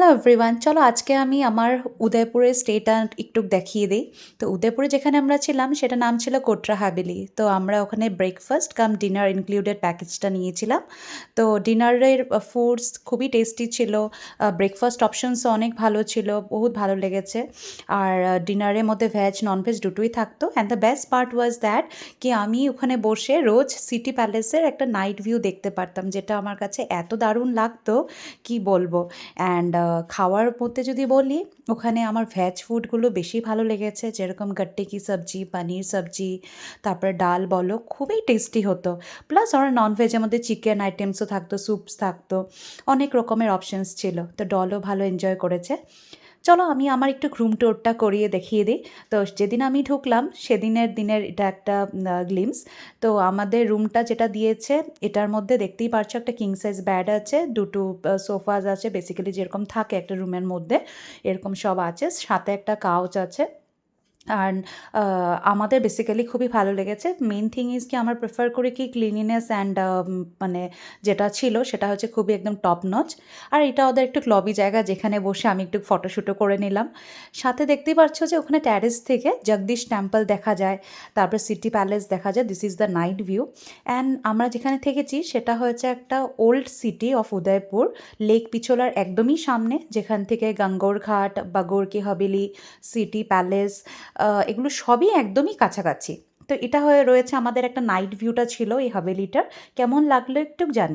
Hello everyone, চলো আজকে আমি আমার উদয়পুরের স্টেটা একটু দেখিয়ে দিই। তো উদয়পুরে যেখানে আমরা ছিলাম সেটা নাম ছিল কোটরা হাভেলি। তো আমরা ওখানে ব্রেকফাস্ট কাম ডিনার ইনক্লুডেড প্যাকেজটা নিয়েছিলাম। তো ডিনারের ফুডস খুবই টেস্টি ছিল, ব্রেকফাস্ট অপশনসও অনেক ভালো ছিল, বহুত ভালো লেগেছে। আর ডিনারের মধ্যে ভেজ ননভেজ দুটোই থাকতো। And the best part was that কি আমি ওখানে বসে রোজ সিটি প্যালেসের একটা নাইট ভিউ দেখতে পারতাম, যেটা আমার কাছে এত দারুণ লাগতো কি বলবো। অ্যান্ড খাওয়ার মধ্যে যদি বলি, ওখানে আমার ভেজ ফুডগুলো বেশি ভালো লেগেছে, যেরকম গাট্টে কি সবজি, পানির সবজি, তারপরে ডাল বলো খুবই টেস্টি হতো। প্লাস আমার ননভেজের মধ্যে চিকেন আইটেমসও থাকতো, স্যুপস থাকতো, অনেক রকমের অপশনস ছিল। তো ডলও ভালো এনজয় করেছে। চলো আমি আমার একটু রুম ট্যুরটা করিয়ে দেখিয়ে দিই। তো যেদিন আমি ঢুকলাম সেদিনের দিনের এটা একটা গ্লিমস। তো আমাদের রুমটা যেটা দিয়েছে এটার মধ্যে দেখতেই পারছো একটা কিং সাইজ বেড আছে, দুটো সোফাস আছে, বেসিক্যালি যেরকম থাকে একটা রুমের মধ্যে এরকম সব আছে, সাথে একটা কাউচ আছে। আর আমাদের বেসিক্যালি খুবই ভালো লেগেছে। মেইন থিং ইজ কি আমরা প্রেফার করি কি ক্লিনিনেস অ্যান্ড মানে যেটা ছিল সেটা হচ্ছে খুবই একদম টপ নচ। আর এটা ওদের একটু লবি জায়গা, যেখানে বসে আমি একটু ফটোশ্যুটও করে নিলাম। সাথে দেখতেই পাচ্ছ যে ওখানে ট্যারেস থেকে জগদীশ টেম্পল দেখা যায়, তারপর সিটি প্যালেস দেখা যায়। This is the night view. And আমরা যেখানে থেকেছি সেটা হয়েছে একটা old city of Udaipur, lake পিছোলার একদমই সামনে, যেখান থেকে গঙ্গোর ঘাট, বাগোর কি হাভেলি, সিটি প্যালেস, এগুলো সবই একদমই কাছাকাছি। তো এটা হয়ে রয়েছে আমাদের একটা নাইট ভিউটা ছিল এই হাভেলিটার। কেমন লাগলো একটু জানি।